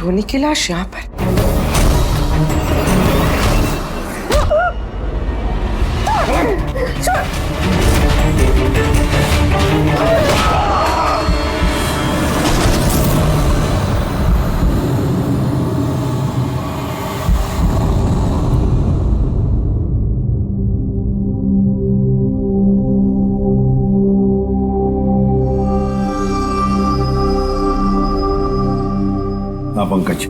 धोनी की लाश यहाँ पर। हाँ पंकज।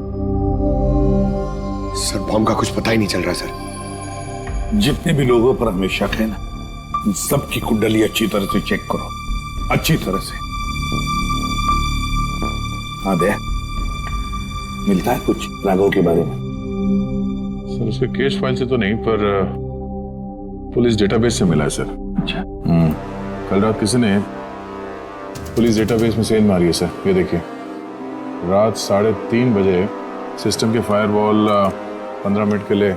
सर बॉम्ब का कुछ पता ही नहीं चल रहा सर। जितने भी लोगों पर हमें शक है ना, उन सबकी कुंडली अच्छी तरह से चेक करो, अच्छी तरह से। हाँ दया, मिलता है कुछ राघव के बारे में? सर उसके केस फाइल से तो नहीं, पर पुलिस डेटाबेस से मिला है सर। अच्छा। कल रात किसी ने पुलिस डेटाबेस में सेंध मारी है सर। ये देखिए, रात 3:30 बजे सिस्टम के फायरवॉल 15 मिनट के लिए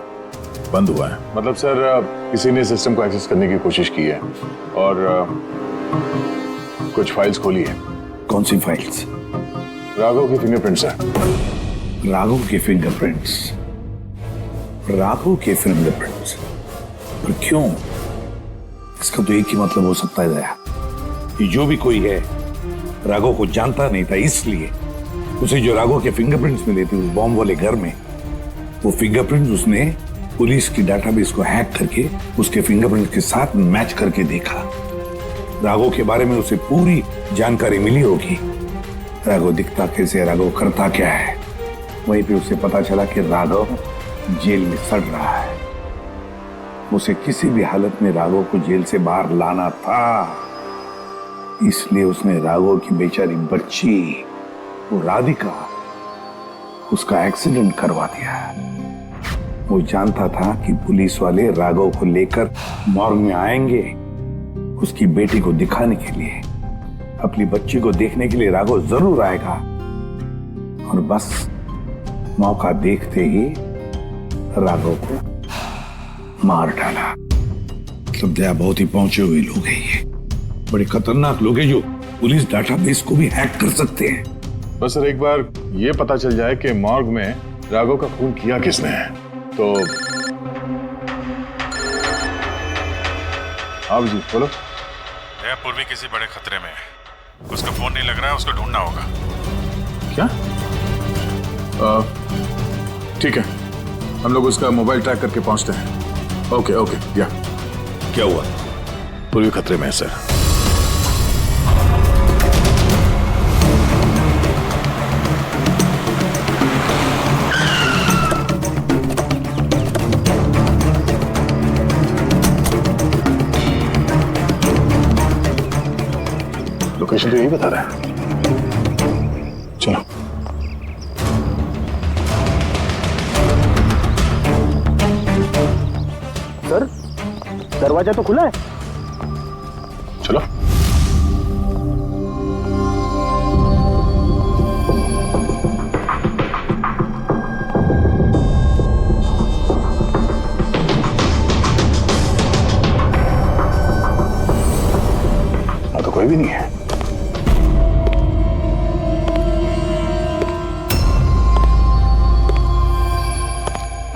बंद हुआ है। मतलब सर किसी ने सिस्टम को एक्सेस करने की कोशिश की है और कुछ फाइल्स खोली है। कौन सी फाइल्स? राघव के फिंगरप्रिंट्स है। राघव के फिंगरप्रिंट्स? राघव के फिंगरप्रिंट्स? पर क्यों? इसका तो एक ही मतलब हो सकता है दया, कि जो भी कोई है राघव को जानता नहीं था, इसलिए उसे जो राघव के फिंगरप्रिंट्स मिले थे उस बॉम्ब वाले घर में, वो फिंगरप्रिंट्स उसने पुलिस की डाटाबेस को हैक करके उसके फिंगरप्रिंट के साथ मैच करके देखा। राघव के बारे में उसे पूरी जानकारी मिली होगी। राघव दिखता कैसे, राघव करता क्या है। वहीं पे उसे पता चला कि राघव जेल में सड़ रहा है। उसे किसी भी हालत में राघव को जेल से बाहर लाना था, इसलिए उसने राघव की बेचारी बच्ची, वो राधिका, उसका एक्सीडेंट करवा दिया। वो जानता था कि पुलिस वाले राघव को लेकर मॉर्ग में आएंगे, उसकी बेटी को दिखाने के लिए, अपनी बच्ची को देखने के लिए राघव जरूर आएगा। और बस मौका देखते ही राघव को मार डाला। मतलब दया बहुत ही पहुंचे हुए लोग हैं ये, बड़े खतरनाक लोग हैं जो पुलिस डाटाबेस को भी हैक कर सकते हैं। बस सर एक बार ये पता चल जाए कि मॉर्ग में राघव का खून किया किसने है तो। आप जी बोलो। पूर्वी किसी बड़े खतरे में है, उसका फोन नहीं लग रहा है, उसको ढूंढना होगा। क्या? ठीक है, हम लोग उसका मोबाइल ट्रैक करके पहुंचते हैं। Okay okay. या क्या हुआ? पूर्वी खतरे में है सर। लोकेशन तो यही बता रहा है। चलो। सर दरवाजा तो खुला है। चलो। हाँ तो कोई भी नहीं है।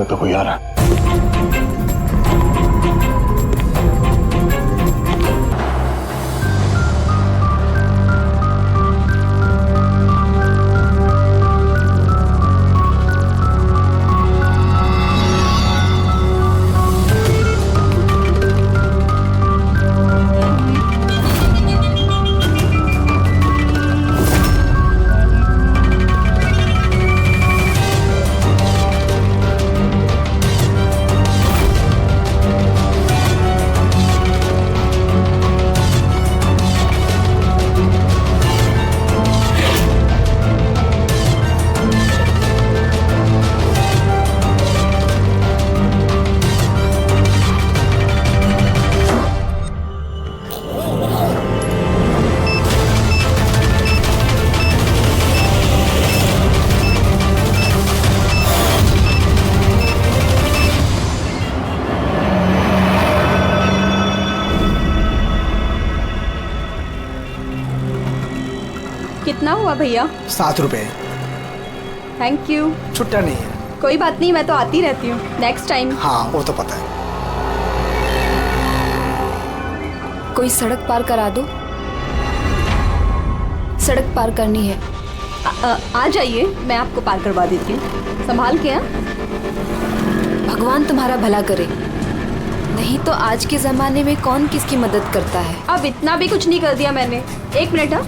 तो कोई आ रहा है। कितना हुआ भैया? 7 रुपए। Thank you. छुट्टा नहीं है। कोई बात नहीं, मैं तो आती रहती हूँ, नेक्स्ट टाइम। हाँ वो तो पता है। कोई सड़क पार करा दो, सड़क पार करनी है। आ जाइए, मैं आपको पार करवा देती हूँ, संभाल के। भगवान तुम्हारा भला करे, नहीं तो आज के जमाने में कौन किसकी मदद करता है। अब इतना भी कुछ नहीं कर दिया मैंने। एक मिनट। हाँ,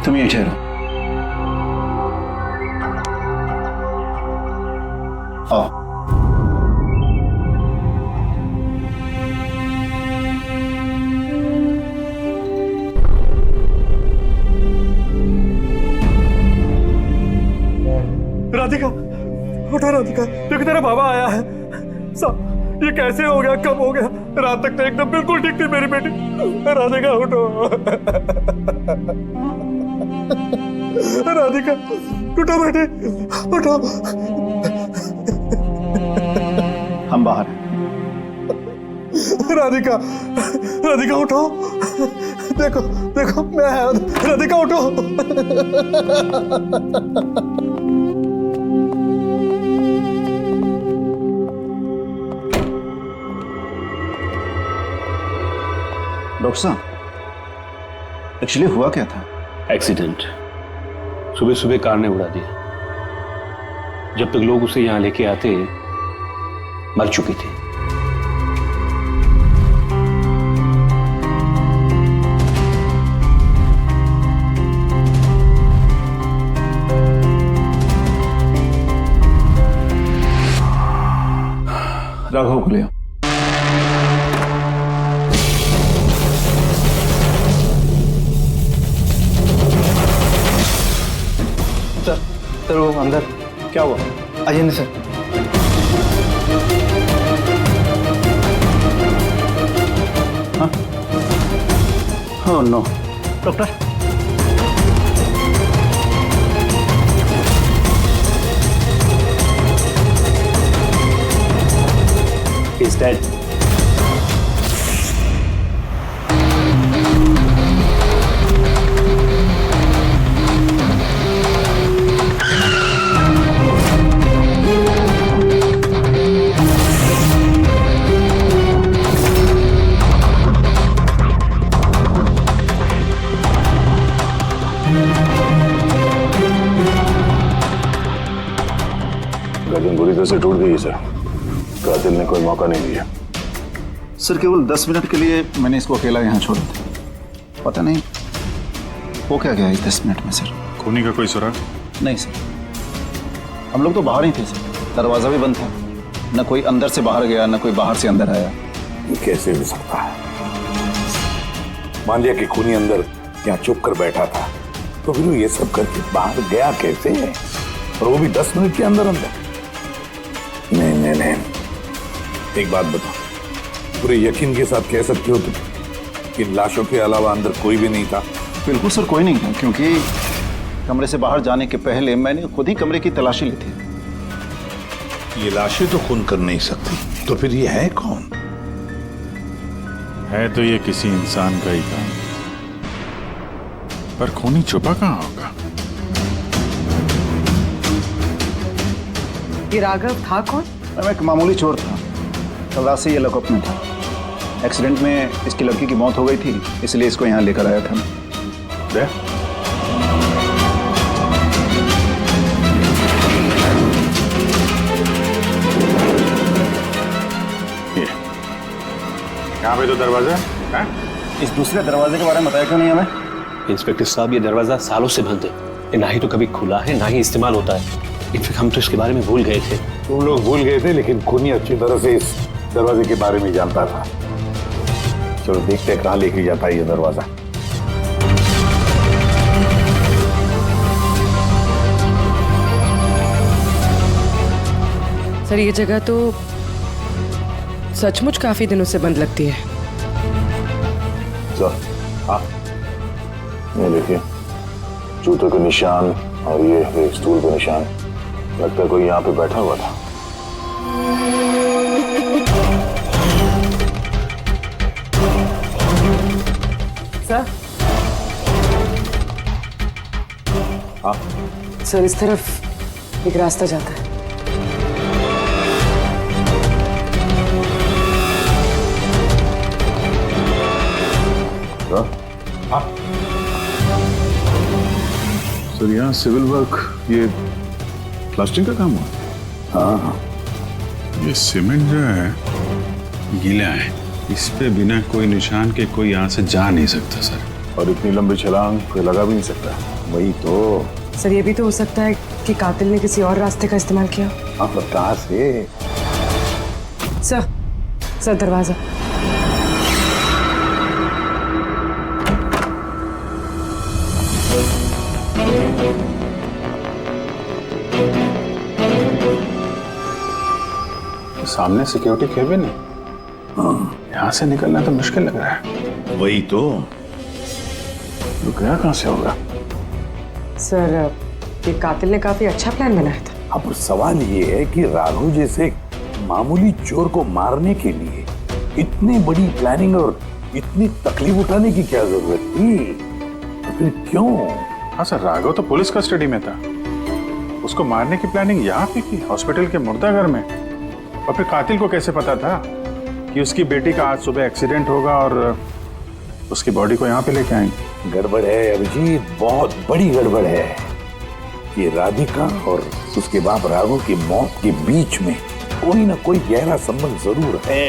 तुम ये ठहरो। आओ। राधिका, उठो राधिका, देखो तेरा बाबा आया है। साहब ये कैसे हो गया, कब हो गया? रात तक तो एकदम बिल्कुल ठीक थी मेरी बेटी। राधिका उठो। राधिका उठो बेटी, उठो। हम बाहर हैं। राधिका, राधिका उठो। देखो देखो मैं आया। राधिका उठो। डॉक्टर साहब, एक्चुअली हुआ क्या था? एक्सीडेंट। सुबह सुबह कार ने उड़ा दिया। जब तक लोग उसे यहां लेके आते मर चुकी थी। राघव को ले आओ। सर वो अंदर क्या हुआ? आइए सर। हाँ? Oh no. Doctor, He's dead. गर्दन बुरी तरह से टूट गई है सर। कातिल ने कोई मौका नहीं दिया। सर केवल 10 मिनट के लिए मैंने इसको अकेला यहाँ छोड़ा था। पता नहीं वो क्या गया 10 मिनट में सर। खूनी का कोई सुराग? नहीं सर, हम लोग तो बाहर ही थे सर, दरवाजा भी बंद था। न कोई अंदर से बाहर गया, न कोई बाहर से अंदर आया। ये कैसे हो सकता है? मान लिया कि खूनी अंदर यहाँ चुप कर बैठा था, तो फिर वो ये सब करके बाहर गया कैसे? और वो भी 10 मिनट के अंदर अंदर। नहीं, एक बात बताओ, पूरे यकीन के साथ कह सकते हो तुम कि लाशों के अलावा अंदर कोई भी नहीं था? बिल्कुल सर, कोई नहीं था, क्योंकि कमरे से बाहर जाने के पहले मैंने खुद ही कमरे की तलाशी ली थी। ये लाशें तो खून कर नहीं सकती, तो फिर ये है कौन? है तो ये किसी इंसान का ही काम, पर खूनी छुपा कहाँ होगा? ये राघव था कौन? मैं एक मामूली चोर था, कल रात से ये लॉकअप में था। एक्सीडेंट में इसकी लड़की की मौत हो गई थी, इसलिए इसको यहाँ लेकर आया था। यहाँ पे तो दरवाजा है। इस दूसरे दरवाजे के बारे में बताया क्यों नहीं हमें? इंस्पेक्टर साहब, ये दरवाजा सालों से बंद है। ये ना ही तो कभी खुला है, ना ही इस्तेमाल होता है। इनफैक्ट हम तो इसके बारे में भूल गए थे। तुम लोग भूल गए थे, लेकिन खूनी अच्छी तरह से इस दरवाजे के बारे में जानता था। चलो देखते हैं कहाँ लेके जाता है ये दरवाजा। सर ये जगह तो सचमुच काफी दिनों से बंद लगती है। सर हाँ, ये देखिए जूतों के निशान और ये एक स्टूल के निशान, लगता है कोई यहाँ पे बैठा हुआ था। सर हाँ सर इस तरफ एक रास्ता जाता है। हाँ सर, यहाँ सिविल वर्क, ये प्लास्टिक का काम हुआ। हाँ, ये सीमेंट जो है गीला है, इस पे बिना कोई निशान के कोई यहाँ से जा नहीं सकता सर। और इतनी लंबी छलांग कोई लगा भी नहीं सकता। वही तो। सर ये भी तो हो सकता है कि कातिल ने किसी और रास्ते का इस्तेमाल किया। हाँ, पर कहाँ से? सर दरवाजा। सामने सिक्योरिटी केबिन है। यहाँ से निकलना तो मुश्किल लग रहा है। वही तो। गया कहाँ से होगा? सर ये कातिल ने काफी अच्छा प्लान बनाया था। अब सवाल ये है कि राघव जैसे मामूली चोर को मारने के लिए इतनी बड़ी प्लानिंग और इतनी तकलीफ उठाने की क्या जरूरत थी? तो फिर क्यों? हाँ सर, राघव तो पुलिस कस्टडी में था, उसको मारने की प्लानिंग यहाँ पे की, हॉस्पिटल के मुर्दाघर में। और फिर कातिल को कैसे पता था कि उसकी बेटी का आज सुबह एक्सीडेंट होगा और उसकी बॉडी को यहाँ पे लेके आएंगे? गड़बड़ है अभिजीत, बहुत बड़ी गड़बड़ है। ये राधिका और उसके बाप राघव की मौत के बीच में कोई ना कोई गहरा संबंध जरूर है।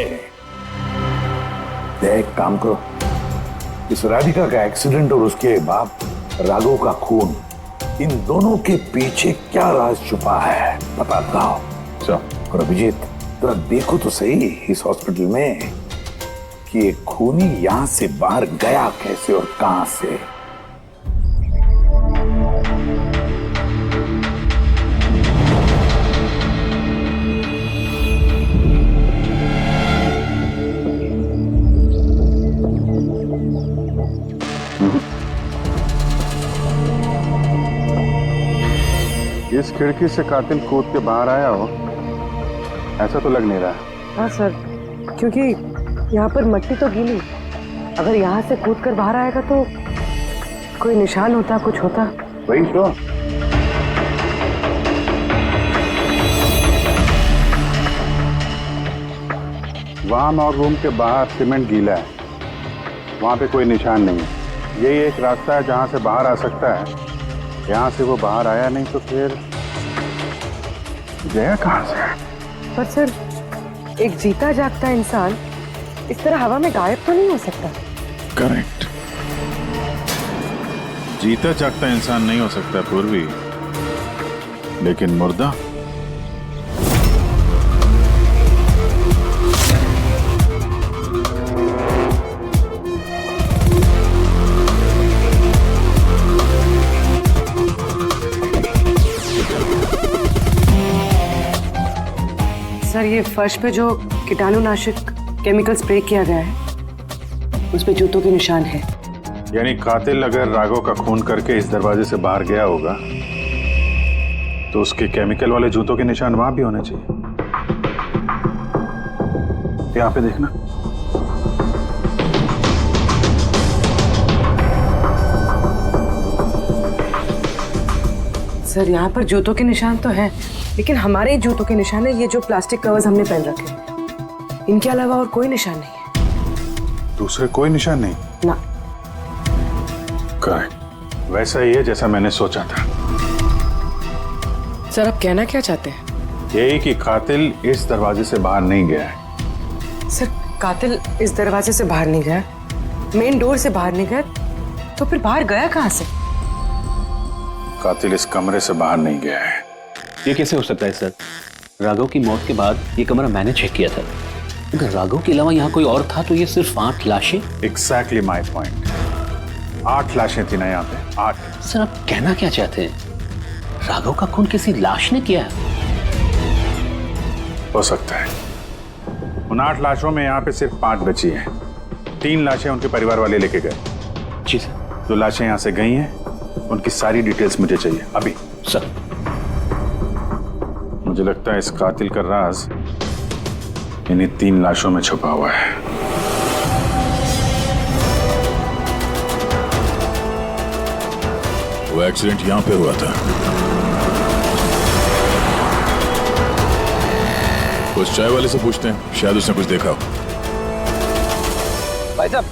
एक काम करो, इस राधिका का एक्सीडेंट और उसके बाप राघव का खून, इन दोनों के पीछे क्या राज छुपा है पता लगाओ। और अभिजीत जरा देखो तो सही इस हॉस्पिटल में कि ये खूनी यहां से बाहर गया कैसे और कहां से। इस खिड़की से कातिल कूद के बाहर आया हो, ऐसा तो लग नहीं रहा। हाँ सर, क्योंकि यहाँ पर मट्टी तो गीली, अगर यहाँ से कूद कर बाहर आएगा तो कोई निशान होता, कुछ होता। वही तो। वाम और रूम के बाहर सीमेंट गीला है, वहाँ पे कोई निशान नहीं है। यही एक रास्ता है जहाँ से बाहर आ सकता है। यहाँ से वो बाहर आया नहीं तो फिर गया कहाँ से? पर सर एक जीता जागता इंसान इस तरह हवा में गायब तो नहीं हो सकता। करेक्ट, जीता जागता इंसान नहीं हो सकता पूर्वी, लेकिन मुर्दा। सर ये फर्श पे जो कीटाणुनाशक केमिकल स्प्रे किया गया है उस पे जूतों के निशान है। यानी कातिल अगर राघव का खून करके इस दरवाजे से बाहर गया होगा तो उसके केमिकल वाले जूतों के निशान वहां भी होने चाहिए। यहाँ पे देखना। सर यहाँ पर जूतों के निशान तो है, लेकिन हमारे ही जूतों के निशान है ये जो प्लास्टिक कवर्स हमने पहन रखे हैं। इनके अलावा और कोई निशान नहीं है। दूसरे कोई निशान नहीं ना। करेक्ट, वैसा ही है जैसा मैंने सोचा था। सर आप कहना क्या चाहते हैं? यही कि कातिल इस दरवाजे से बाहर नहीं गया है। सर कातिल इस दरवाजे से बाहर नहीं गया, मेन डोर से बाहर नहीं गया, तो फिर बाहर गया कहाँ से? कातिल इस कमरे से बाहर नहीं गया है। ये कैसे हो सकता है सर? राघव की मौत के बाद ये कमरा मैंने चेक किया था। अगर राघव के अलावा यहाँ कोई और था तो ये सिर्फ 8 लाशें। Exactly my point. 8 लाशें थी ना यहाँ पे, 8। सर आप कहना क्या चाहते हैं? राघव का खून किसी लाश ने किया है? हो सकता है। उन 8 लाशों में यहाँ पे सिर्फ 5 बची हैं। 3 लाशें उनके परिवार वाले लेके गए। जी सर। जो लाशें यहाँ से गई हैं उनकी सारी डिटेल्स मुझे चाहिए अभी। सर। मुझे लगता है इस कातिल का राज इन्हीं 3 लाशों में छुपा हुआ है। वो एक्सीडेंट यहां पे हुआ था। उस चाय वाले से पूछते हैं, शायद उसने कुछ देखा हो। भाई साहब,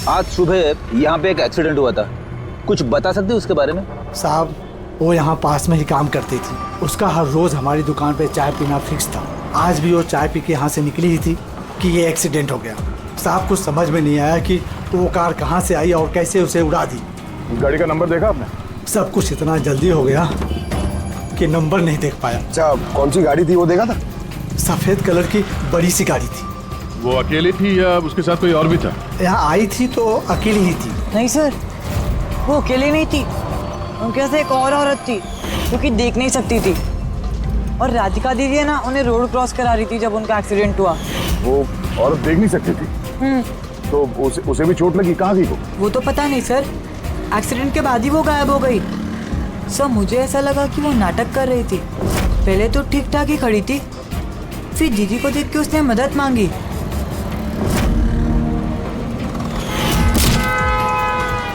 आज सुबह यहाँ पे एक एक्सीडेंट हुआ था, कुछ बता सकते हो उसके बारे में? साहब, वो यहाँ पास में ही काम करती थी। उसका हर रोज हमारी दुकान पे चाय पीना फिक्स था। आज भी वो चाय पी के यहाँ से निकली ही थी कि ये एक्सीडेंट हो गया। साहब, कुछ समझ में नहीं आया कि वो कार कहाँ से आई और कैसे उसे उड़ा दी। गाड़ी का नंबर देखा आपने? सब कुछ इतना जल्दी हो गया कि नंबर नहीं देख पाया। अच्छा, कौन सी गाड़ी थी वो देखा था? सफेद कलर की बड़ी सी गाड़ी थी। वो अकेली थी या उसके साथ कोई और भी था? यहाँ आई थी तो अकेली ही थी। नहीं सर, वो अकेली नहीं थी, उनके साथ एक और औरत थी जो कि देख नहीं सकती थी। और राधिका दीदी है ना, उन्हें रोड क्रॉस करा रही थी जब उनका एक्सीडेंट हुआ। वो औरत देख नहीं सकती थी? तो उसे भी चोट लगी? कहाँ गई वो तो पता नहीं सर, एक्सीडेंट के बाद ही वो गायब हो गई। सर, मुझे ऐसा लगा कि वो नाटक कर रही थी। पहले तो ठीक ठाक ही खड़ी थी, फिर दीदी को देख के उसने मदद मांगी।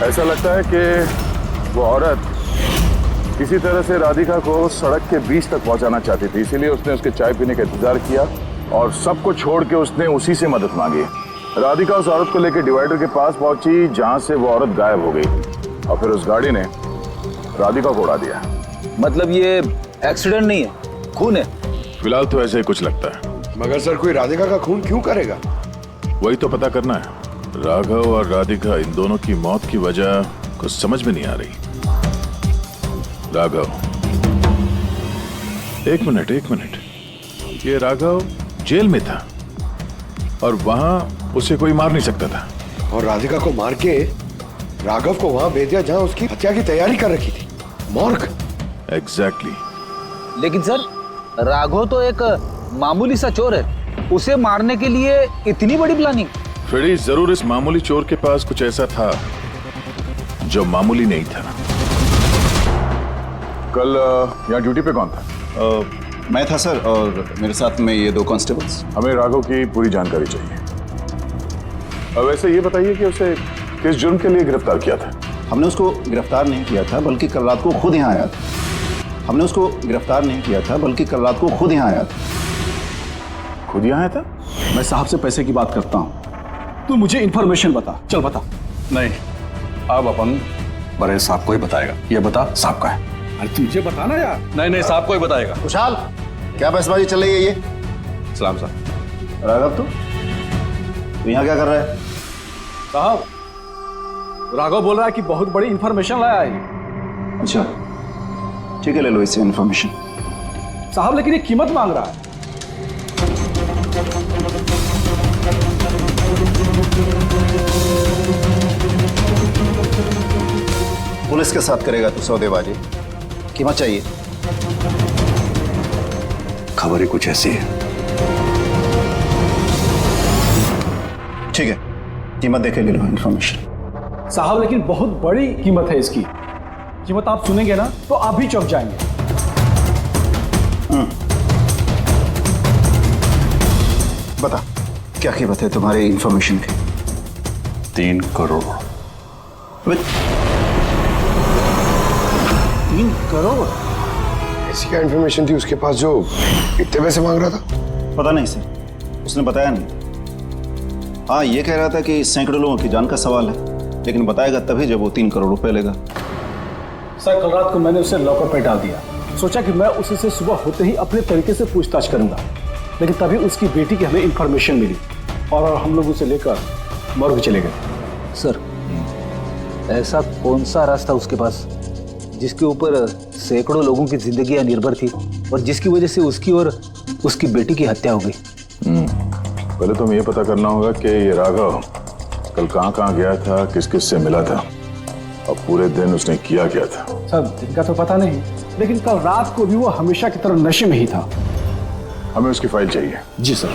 ऐसा लगता है कि वो औरत किसी तरह से राधिका को सड़क के बीच तक पहुंचाना चाहती थी, इसीलिए उसने उसके चाय पीने का इंतजार किया और सबको छोड़ के उसने उसी से मदद मांगी। राधिका उस औरत को लेकर डिवाइडर के पास पहुंची जहां से वो औरत गायब हो गई और फिर उस गाड़ी ने राधिका को उड़ा दिया। मतलब ये एक्सीडेंट नहीं है, खून है? फिलहाल तो ऐसे ही कुछ लगता है। मगर सर, कोई राधिका का खून क्यों करेगा? वही तो पता करना है। राघव और राधिका, इन दोनों की मौत की वजह कुछ समझ में नहीं आ रही। राघव, एक मिनट, ये राघव जेल में था और वहां उसे कोई मार नहीं सकता था, और राधिका को मार के राघव को वहां भेज दिया जहां उसकी हत्या की तैयारी कर रखी थी, मॉर्ग। एग्जैक्टली। लेकिन सर, राघव तो एक मामूली सा चोर है, उसे मारने के लिए इतनी बड़ी प्लानिंग? फ्रेडी, जरूर इस मामूली चोर के पास कुछ ऐसा था जो मामूली नहीं था। कल यहाँ ड्यूटी पे कौन था? मैं था सर, और मेरे साथ में ये 2 कांस्टेबल्स। हमें राघव की पूरी जानकारी चाहिए। अब वैसे ये बताइए कि उसे किस जुर्म के लिए गिरफ्तार किया था? हमने उसको गिरफ्तार नहीं किया था, बल्कि कल रात को खुद यहाँ आया था। हमने उसको गिरफ्तार नहीं किया था, बल्कि कल रात को खुद यहाँ आया था। खुद यहाँ आया था? मैं साहब से पैसे की बात करता हूँ, तू मुझे इन्फॉर्मेशन बता। चल बता। नहीं, अब अपन बड़े साहब को ही बताएगा। ये बता, साहब का है। अरे तुझे बताना यार। नहीं, साहब को ही बताएगा। खुशहाल, क्या बहसबाजी चल रही है ये? सलाम साहब। राघव, तू यहाँ क्या कर रहा है? साहब, राघव बोल रहा है कि बहुत बड़ी इंफॉर्मेशन लाया है। अच्छा, ठीक है, ले लो इससे इन्फॉर्मेशन। साहब, लेकिन ये कीमत मांग रहा है। पुलिस के साथ करेगा तू सौदेबाजी? कीमत चाहिए? खबर ही कुछ ऐसी है। ठीक है, कीमत देखे ले लो इन्फॉर्मेशन। साहब, लेकिन बहुत बड़ी कीमत है इसकी। कीमत आप सुनेंगे ना तो आप भी चौंक जाएंगे। बता, क्या कीमत है तुम्हारी इन्फॉर्मेशन की? 3 करोड़। 3 करोड़? ऐसी क्या इन्फॉर्मेशन थी उसके पास जो इतने पैसे मांग रहा था? पता नहीं सर, उसने बताया नहीं। हाँ, ये कह रहा था कि सैकड़ों लोगों की जान का सवाल है, लेकिन बताएगा तभी जब वो 3 करोड़ रुपए लेगा। सर, कल रात को मैंने उसे लॉकर पे डाल दिया। सोचा कि मैं उसी से सुबह होते ही अपने तरीके से पूछताछ करूंगा, लेकिन तभी उसकी बेटी की हमें इंफॉर्मेशन मिली और हम लोग उसे लेकर मॉर्ग चले गए। सर, ऐसा कौन सा रास्ता उसके पास जिसके ऊपर सैकड़ों लोगों की जिंदगियां निर्भर थी और जिसकी वजह से उसकी और उसकी बेटी की हत्या हो गई? पहले तो हमें ये पता करना होगा कि ये राघव कल कहाँ गया था, किस किस से मिला था और पूरे दिन उसने किया क्या था। सर, दिन का तो पता नहीं, लेकिन कल रात को भी वो हमेशा की तरह नशे में ही था। हमें उसकी फाइल चाहिए। जी सर।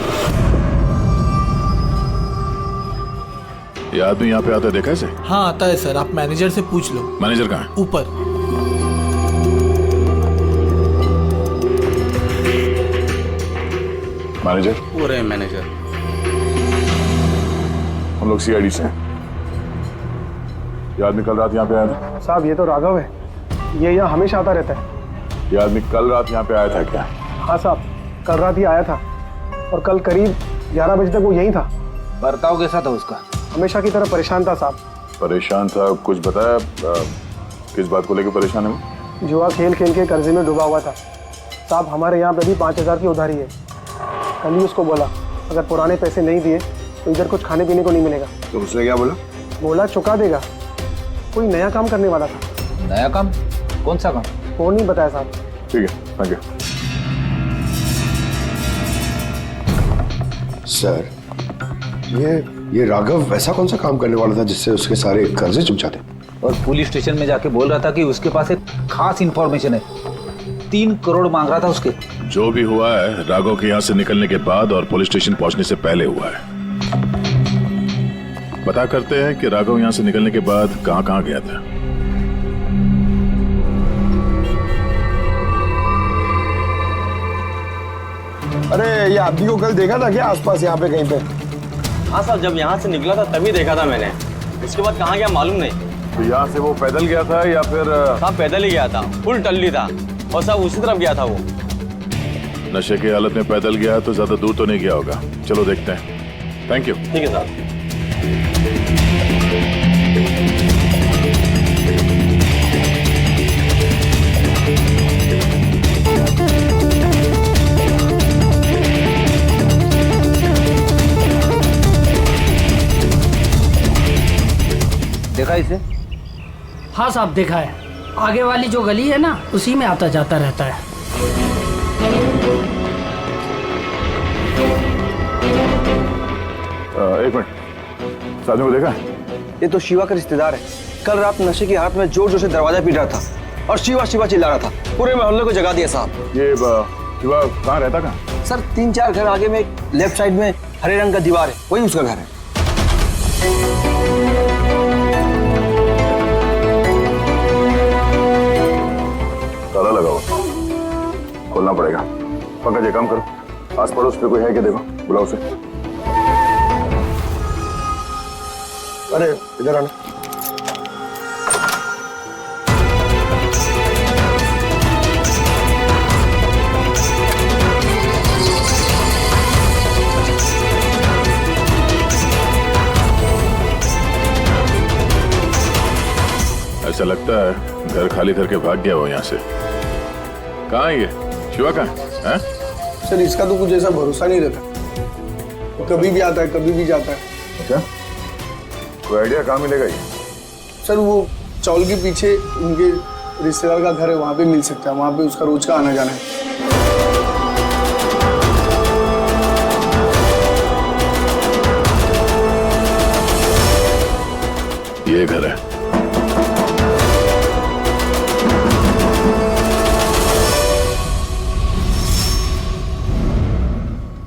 ये आदमी यहाँ पे आता है, देखा है इसे? हाँ आता है सर, आप मैनेजर से पूछ लो। मैनेजर कहाँ है? ऊपर। मैनेजर? वो रहे मैनेजर। हम लोग सीआईडी से हैं। ये आदमी कल रात यहाँ पे आया था? साहब ये तो राघव है, ये यहाँ हमेशा आता रहता है। ये आदमी कल रात यहाँ पे आया था क्या? हाँ साहब, कल रात ही आया था और कल करीब 11 बजे तक वो यहीं था। बर्ताव कैसा था उसका? हमेशा की तरह परेशान था साहब। परेशान था? कुछ बताया किस बात को लेकर परेशान है वो? जुआ खेल खेल के कर्जे में डूबा हुआ था साहब। हमारे यहाँ पे भी 5,000 की उधारी है। कल ही उसको बोला अगर पुराने पैसे नहीं दिए तो इधर कुछ खाने पीने को नहीं मिलेगा। तो उसने क्या बोला? बोला चुका देगा। कोई नया काम करने वाला था। नया काम? कौन सा काम? वो नहीं बताया साहब। ठीक है, थैंक यू। सर ये राघव ऐसा कौन सा काम करने वाला था जिससे उसके सारे कर्जे चुक जाते? और पुलिस स्टेशन में जाके बोल रहा था कि उसके पास एक खास इंफॉर्मेशन है। 3 करोड़ मांग रहा था उसके। जो भी हुआ है राघव के यहाँ से निकलने के बाद और पुलिस स्टेशन पहुंचने से पहले हुआ है। पता करते हैं कि राघव यहाँ से निकलने के बाद कहाँ कहाँ गया था। अरे ये आदमी को कल देखा था क्या आसपास यहाँ पे कहीं पे? हाँ साहब, जब यहाँ से निकला था तभी देखा था मैंने। उसके बाद कहाँ गया मालूम नहीं। तो यहाँ से वो पैदल गया था या फिर? साहब पैदल ही गया था, फुल टल्ली था और साहब उसी तरफ गया था वो। नशे की हालत में पैदल गया तो ज्यादा दूर तो नहीं गया होगा। चलो देखते हैं। Thank you. ठीक है साहब। देखा इसे? हाँ साहब देखा है। आगे वाली जो गली है ना उसी में आता जाता रहता है। एक मिनट, साधु को देखा? ये तो शिवा का रिश्तेदार है। कल रात नशे की हालत में जोर जोर से दरवाजा पीट रहा था और शिवा शिवा चिल्ला रहा था। पूरे मोहल्ले को जगा दिया साहब। ये शिवा कहाँ रहता? कहाँ सर? 3-4 घर आगे में लेफ्ट साइड में हरे रंग का दीवार है, वही उसका घर है। ताला लगा हुआ, खोलना पड़ेगा। पंकज ये काम करो, आस पड़ोस पे कोई है क्या देखो, बुलाओ उसे। अरे इधर आना। ऐसा लगता है घर खाली करके भाग गया वो यहाँ से। कहाँ है ये शिवा? कहाँ है? सर इसका तो कुछ ऐसा भरोसा नहीं रहता, कभी भी आता है कभी भी जाता है। अच्छा, कोई आइडिया कहाँ मिलेगा ये? सर वो चौल के पीछे उनके रिश्तेदार का घर है, वहाँ पे मिल सकता है। वहाँ पे उसका रोज का आना जाना है। ये घर है।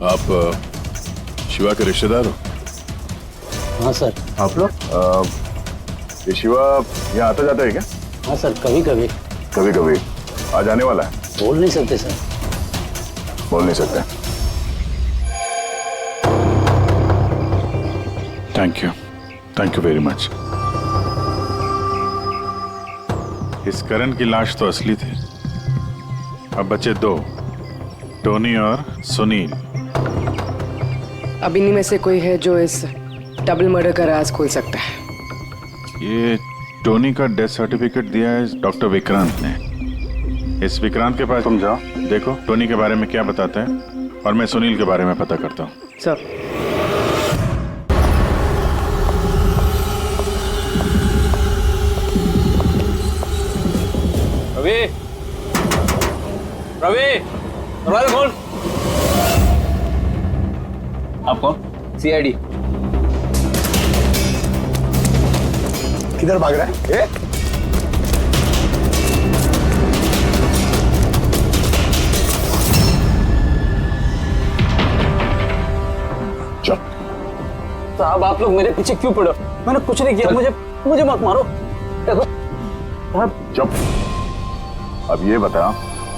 आप शिवा के रिश्तेदार हो? हाँ सर। आप लोग? ये शिवा यहाँ आता जाता है क्या? हाँ सर, कभी कभी। कभी कभी आज आने वाला है? बोल नहीं सकते सर। बोल नहीं सकते। Thank you very much. इस करण की लाश तो असली थी। अब बचे 2, टोनी और सुनील। अब इन्हीं में से कोई है जो इस डबल मर्डर का राज खोल सकता है। ये टोनी का डेथ सर्टिफिकेट दिया है डॉक्टर विक्रांत ने। इस विक्रांत के पास तुम जाओ, देखो टोनी के बारे में क्या बताते हैं, और मैं सुनील के बारे में पता करता हूँ। सर। रवि, रवि, दरवाजा खोल। आप कौन? सीआईडी। किधर भाग रहा है? चल। साहब आप लोग मेरे पीछे क्यों पड़े? मैंने कुछ नहीं किया, मुझे मत मारो। देखो चुप। अब ये बता,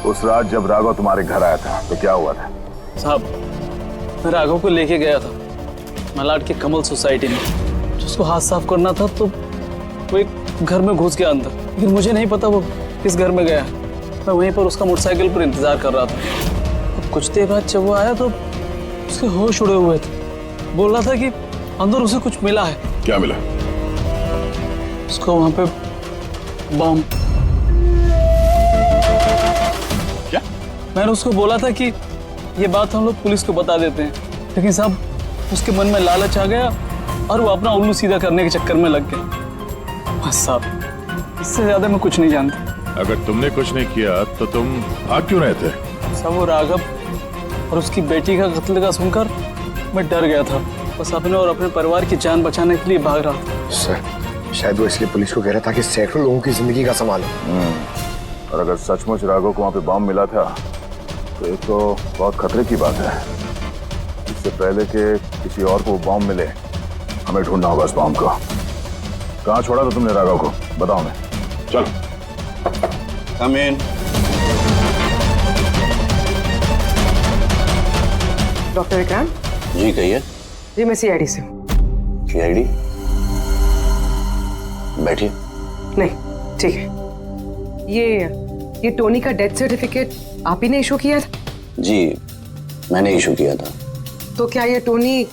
उस रात जब राघव तुम्हारे घर आया था तो क्या हुआ था? साहब मैं राघव को लेके गया था मलाड के कमल सोसाइटी में। उसको हाथ साफ करना था तो वो एक घर में घुस गया अंदर, लेकिन मुझे नहीं पता वो किस घर में गया। मैं वहीं पर उसका मोटरसाइकिल पर इंतजार कर रहा था। अब कुछ देर बाद जब वो आया तो उसके होश उड़े हुए थे। बोल रहा था कि अंदर उसे कुछ मिला है। क्या मिला? उसको वहां पे बम। क्या? मैंने उसको बोला था कि ये बात हम लोग पुलिस को बता देते हैं, लेकिन साहब उसके मन में लालच आ गया और वो अपना उल्लू सीधा करने के चक्कर में लग गया। बस साहब, इससे ज्यादा मैं कुछ नहीं जानता। अगर तुमने कुछ नहीं किया तो तुम भाग क्यों रहे थे? साहब वो राघव और उसकी बेटी का कत्ल का सुनकर मैं डर गया था। बस अपने और अपने परिवार की जान बचाने के लिए भाग रहा था। सर शायद वो इसलिए पुलिस को कह रहा था कि सैकड़ों लोगों की जिंदगी का सवाल है। और अगर सचमुच राघव को वहां पे बम मिला था तो ये तो बहुत खतरे की बात है। इससे पहले कि किसी और को बम मिले हमें ढूंढना होगा उस बम को। कहाँ छोड़ा था तुमने राघव को? बताओ मैं। चल। कम इन। डॉक्टर विक्रांत? जी कहिए। जी मैं सीआईडी से हूँ। सीआईडी? बैठिए। नहीं ठीक है। ये टोनी का डेथ सर्टिफिकेट आप ही ने इशू किया था? जी मैंने इशू किया था। तो क्या ये टोनी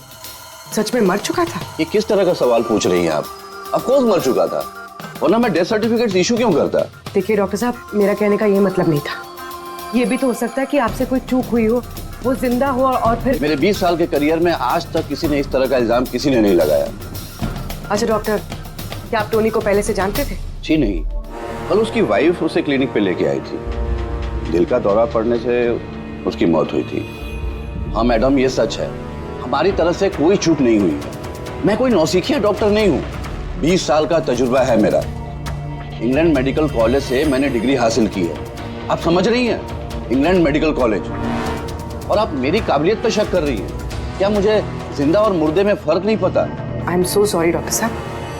सच में मर चुका था? ये किस तरह का सवाल पूछ रही हैं आप? ऑफ कोर्स मर चुका था, वरना मैं डेथ सर्टिफिकेट इशू क्यों करता? देखिए डॉक्टर साहब, मेरा कहने का ये मतलब नहीं था। ये भी तो हो सकता है कि आपसे कोई चूक हुई हो, वो जिंदा हो और फिर। मेरे 20 साल के करियर में आज तक किसी ने इस तरह का इल्जाम किसी ने नहीं लगाया। अच्छा डॉक्टर, क्या आप टोनी को पहले से जानते थे? जी नहीं, कल उसकी वाइफ उसे क्लिनिक पे लेके आई थी। दिल का दौरा पड़ने से उसकी मौत हुई थी। हाँ मैडम, ये सच है, हमारी तरफ से कोई चूक नहीं हुई। मैं कोई नौसिखिया डॉक्टर नहीं हूँ, 20 साल का तजुर्बा है मेरा। इंग्लैंड मेडिकल कॉलेज से मैंने डिग्री हासिल की है। आप समझ रही हैं? England medical college. और आप मेरी काबिलियत पर शक कर रही हैं। क्या मुझे जिंदा और मुर्दे में फर्क नहीं पता? I am so sorry doctor साहब,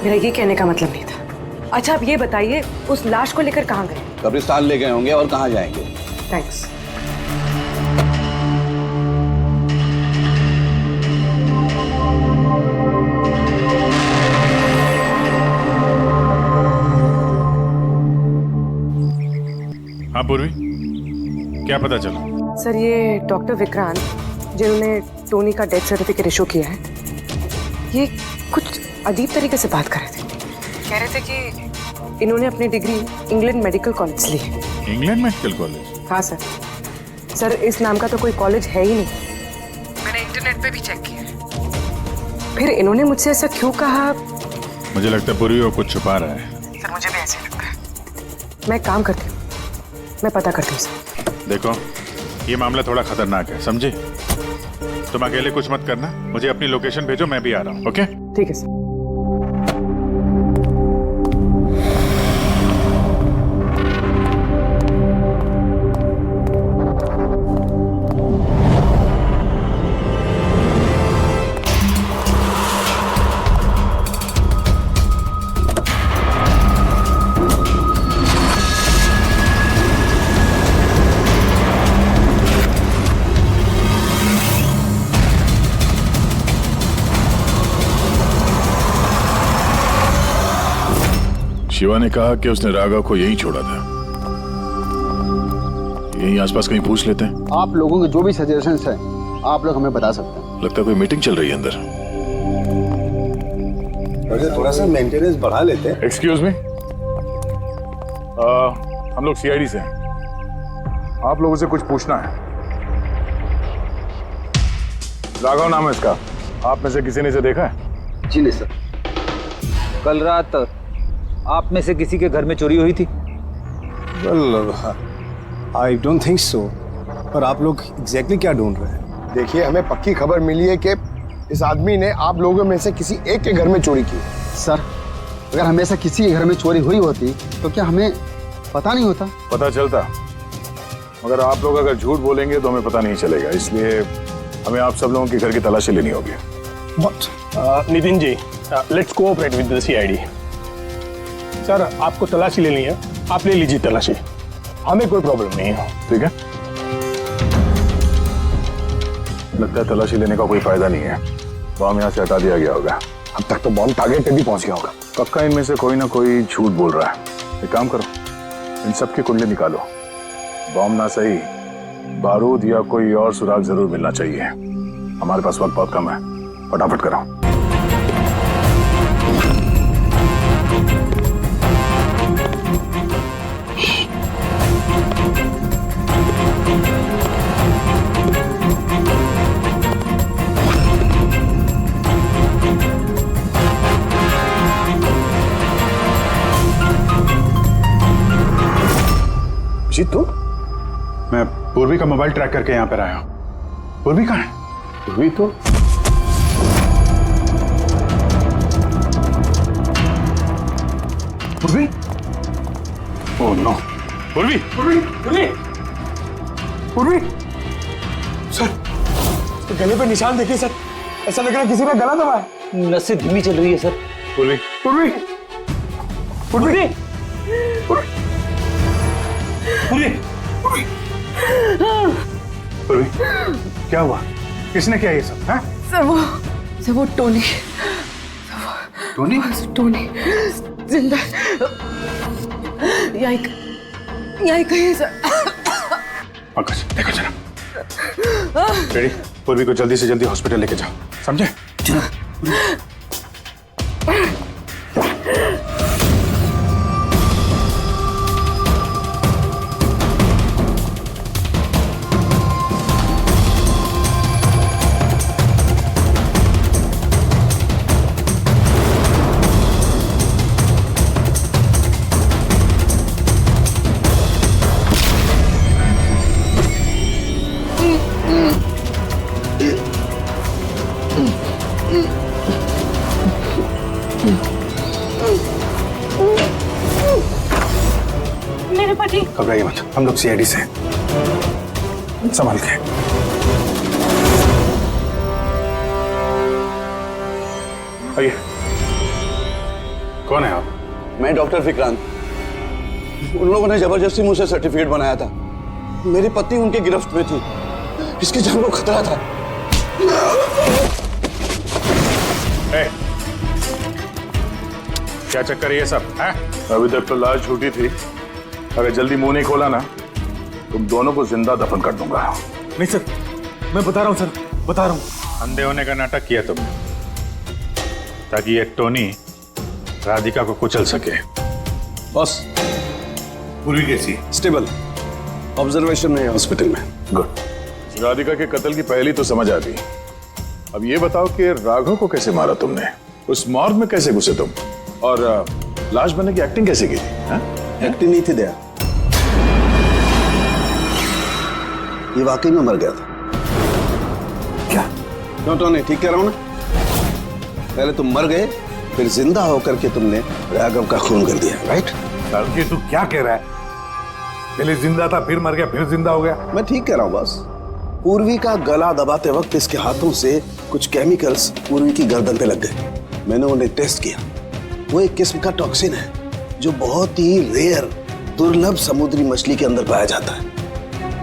मेरा ये कहने का मतलब नहीं था। अच्छा आप ये बताइए, उस लाश को लेकर कहाँ गए? कब्रिस्तान ले गए होंगे, और कहाँ जाएंगे? थैंक्स। हाँ पूर्वी, क्या पता चला? सर ये डॉक्टर विक्रांत जिन्होंने टोनी का डेथ सर्टिफिकेट इशू किया है, ये कुछ अजीब तरीके से बात कर रहे थे। कह रहे थे कि इन्होंने अपनी डिग्री इंग्लैंड मेडिकल कॉलेज से ली है। England medical college? हाँ सर। सर इस नाम का तो कोई कॉलेज है ही नहीं। मैंने इंटरनेट पे भी चेक किया। फिर इन्होंने मुझसे ऐसा क्यों कहा? मुझे लगता है पूर्वी वो कुछ छुपा रहा है। सर मुझे भी ऐसे लगता है। मैं काम करती हूँ, मैं पता करती हूँ सर। देखो ये मामला थोड़ा खतरनाक है, समझे? तुम अकेले कुछ मत करना, मुझे अपनी लोकेशन भेजो, मैं भी आ रहा हूँ। ओके ठीक है सर। शिवा ने कहा कि उसने राघव को यहीं छोड़ा था। यहीं आसपास कहीं पूछ लेते हैं। आप लोगों के जो भी सजेशंस हैं आप लोग हमें बता सकते हैं। लगता है कोई मीटिंग चल रही है अंदर। थोड़ा सा मेंटेनेंस बढ़ा लेते हैं। एक्सक्यूज मी, हम लोग सीआईडी से हैं। आप लोगों से कुछ पूछना है। राघव नाम है इसका, आप में से किसी ने इसे देखा है? जी नहीं सर। कल रात आप में से किसी के घर में चोरी हुई थी? Well I don't think so. पर आप लोग एग्जैक्टली क्या ढूंढ रहे हैं? देखिए हमें पक्की खबर मिली है कि इस आदमी ने आप लोगों में से किसी एक के घर में चोरी की। सर अगर हमेशा किसी के घर में चोरी हुई होती तो क्या हमें पता नहीं होता? पता चलता, मगर आप लोग अगर झूठ बोलेंगे तो हमें पता नहीं चलेगा, इसलिए हमें आप सब लोगों के घर की तलाशी लेनी होगी। Nitin ji, let's cooperate with the CID. Sir, आपको तलाशी लेनी है, आप ले लीजिए तलाशी, हमें कोई प्रॉब्लम नहीं है। ठीक है, लगता है तलाशी लेने का कोई फायदा नहीं है। बॉम्ब यहाँ से हटा दिया गया होगा। अब तक तो बॉम्ब टारगेट पे भी पहुंच गया होगा। पक्का इनमें से कोई ना कोई झूठ बोल रहा है। एक काम करो, इन सब की कुंडली निकालो। बॉम्ब ना सही, बारूद या कोई और सुराग जरूर मिलना चाहिए। हमारे पास वक्त बहुत कम है, फटाफट करो। जी तू? मैं पूर्वी का मोबाइल ट्रैक करके यहाँ पर आया हूँ। पूर्वी कहाँ है? पूर्वी तो पूर्वी? ओह नो, पूर्वी पूर्वी पूर्वी पूर्वी सर, तो गले पे निशान देखिए सर, ऐसा लग रहा है किसी ने गला दबाया। नसें धीमी चल रही है सर। पूर्वी पूर्वी पूर्वी पूर्वी पूर्वी, क्या हुआ? किसने किया ये सब? सर वो टोनी टोनी जिंदा यही कहीं सर। पंकज देखो जरा, रेडी? पूर्वी को जल्दी से जल्दी हॉस्पिटल लेके जाओ, समझे? मेरे पति। घबराइए मत, हम लोग सीआईडी से संभाल के। आइए, कौन है आप? मैं डॉक्टर विक्रांत। उन लोगों ने जबरदस्ती मुझसे सर्टिफिकेट बनाया था। मेरी पत्नी उनकी गिरफ्त में थी, इसकी जान को खतरा था। क्या चक्कर है ये सब है? अभी तक तो लाश झूठी थी, अगर जल्दी मुंह नहीं खोला ना तुम दोनों को जिंदा दफन कर दूंगा। नहीं सर, मैं बता रहा हूँ सर, बता रहा हूँ। अंधे होने का नाटक किया तुमने ताकि ये टोनी राधिका को कुचल सके। बस पूरी कैसी? स्टेबल, ऑब्जर्वेशन में है हॉस्पिटल में। गुड। राधिका के कत्ल की पहली तो समझ आ गई। अब ये बताओ कि राघव को कैसे मारा तुमने? उस मॉर्ग में कैसे घुसे तुम? और लाश बनने की एक्टिंग कैसे की थी? एक्टिंग नहीं थी दया, ये वाकई में मर गया था। क्या? क्यों टोनी, ठीक कह रहा हूं ना? पहले तुम मर गए, फिर जिंदा होकर के तुमने राघव का खून कर दिया, राइट? सर तू क्या कह रहा है? पहले जिंदा था, फिर मर गया, फिर जिंदा हो गया। मैं ठीक कह रहा हूं बस। पूर्वी का गला दबाते वक्त इसके हाथों से कुछ केमिकल्स पूर्वी की गर्दन पे लग गए। मैंने उन्हें टेस्ट किया, वो एक किस्म का टॉक्सिन है जो बहुत ही रेयर, दुर्लभ समुद्री मछली के अंदर पाया जाता है।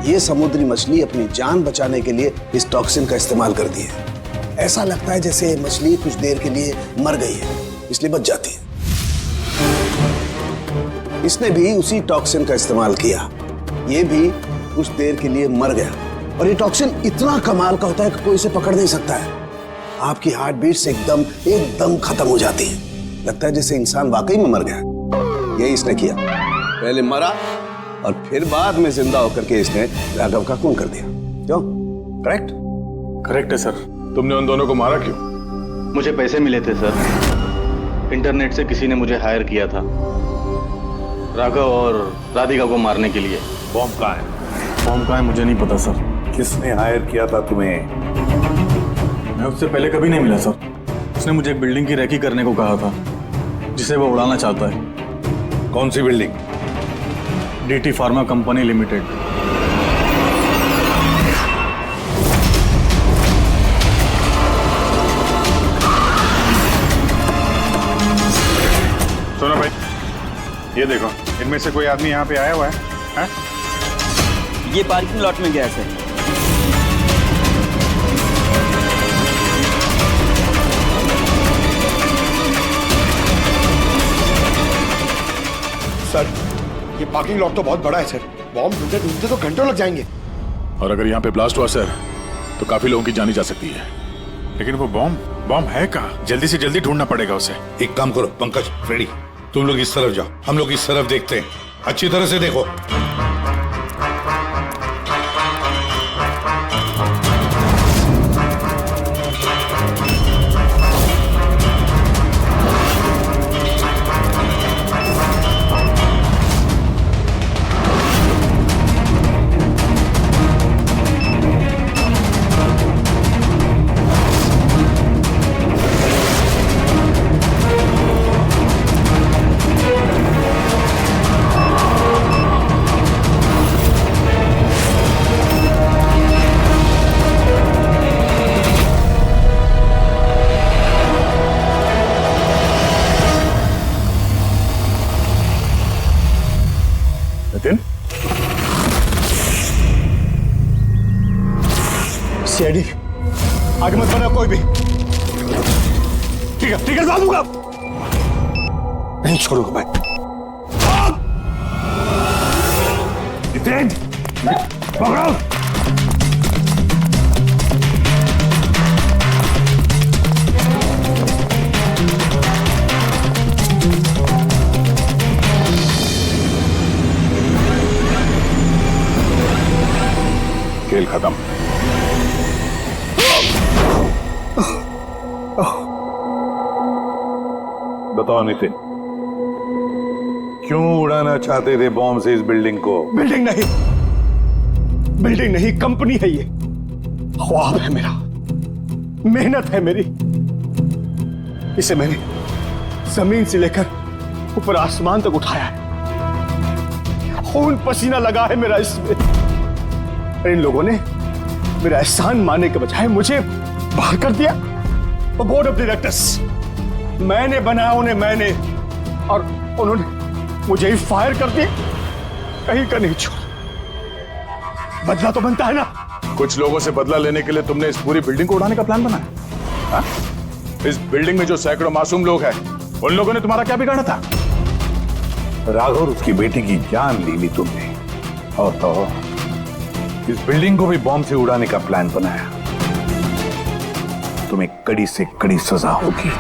ये समुद्री मछली अपनी जान बचाने के लिए इस टॉक्सिन का इस्तेमाल करती है। ऐसा लगता है जैसे मछली कुछ देर के लिए मर गई है, इसलिए बच जाती है। इसने भी उसी टॉक्सिन का इस्तेमाल किया, ये भी कुछ देर के लिए मर गया। और ये टॉक्सिन इतना कमाल का होता है कि कोई इसे पकड़ नहीं सकता है। आपकी हार्ट बीट्स एकदम खत्म हो जाती है, लगता है जैसे इंसान वाकई में मर गया। यही इसने किया, पहले मरा और फिर बाद में जिंदा होकर के इसने राघव का खून कर दिया। क्यों? करेक्ट? करेक्ट है सर। तुमने उन दोनों को मारा क्यों? मुझे पैसे मिले थे सर, इंटरनेट से किसी ने मुझे हायर किया था राघव और राधिका को मारने के लिए। बॉम्ब कहाँ है? बॉम्ब कहाँ है मुझे नहीं पता सर। किसने हायर किया था तुम्हें? मैं उससे पहले कभी नहीं मिला सर। उसने मुझे एक बिल्डिंग की रेकी करने को कहा था जिसे वो उड़ाना चाहता है। कौन सी building? DT pharma company limited. ये देखो, इनमें से कोई आदमी यहाँ पे आया हुआ है? हाँ? ये पार्किंग लॉट में गया है सर। सर, ये पार्किंग लॉट तो बहुत बड़ा है सर। बॉम्ब ढूंढते ढूंढते तो घंटों लग जाएंगे। और अगर यहाँ पे ब्लास्ट हुआ सर, तो काफी लोगों की जानी जा सकती है। लेकिन वो बॉम्ब है कहाँ? जल्दी से जल्दी ढूंढना पड़ेगा उसे। एक काम करो पंकज, फ्रेडी, तुम लोग इस तरफ जाओ, हम लोग इस तरफ देखते हैं। अच्छी तरह से देखो। नितिन, सीआईडी आगे मत बढ़ना कोई भी। ठीक है ला दूंगा, नहीं छोड़ूंगा मैं। नितिन, पकड़ो। खेल खत्म। बताओ नितिन, क्यों उड़ाना चाहते थे बॉम्ब से इस बिल्डिंग को? बिल्डिंग नहीं, कंपनी है ये। ख्वाब है मेरा, मेहनत है मेरी। इसे मैंने जमीन से लेकर ऊपर आसमान तक उठाया है। खून पसीना लगा है मेरा इसमें। इन लोगों ने मेरा एहसान मानने के बजाय मुझे बाहर कर दिया। और बोर्ड ऑफ डायरेक्टर्स मैंने बनाया उन्हें, मैंने, और उन्होंने मुझे ही फायर कर दिया। कहीं का नहीं छोड़ा। बदला तो बनता है ना। कुछ लोगों से बदला लेने के लिए तुमने इस पूरी बिल्डिंग को उड़ाने का प्लान बनाया? हाँ? इस बिल्डिंग में जो सैकड़ों मासूम लोग हैं, उन लोगों ने तुम्हारा क्या बिगाड़ा था? राघव और उसकी बेटी की जान ले ली तुमने, और तो इस बिल्डिंग को भी बॉम्ब से उड़ाने का प्लान बनाया। तुम्हें कड़ी से कड़ी सजा होगी।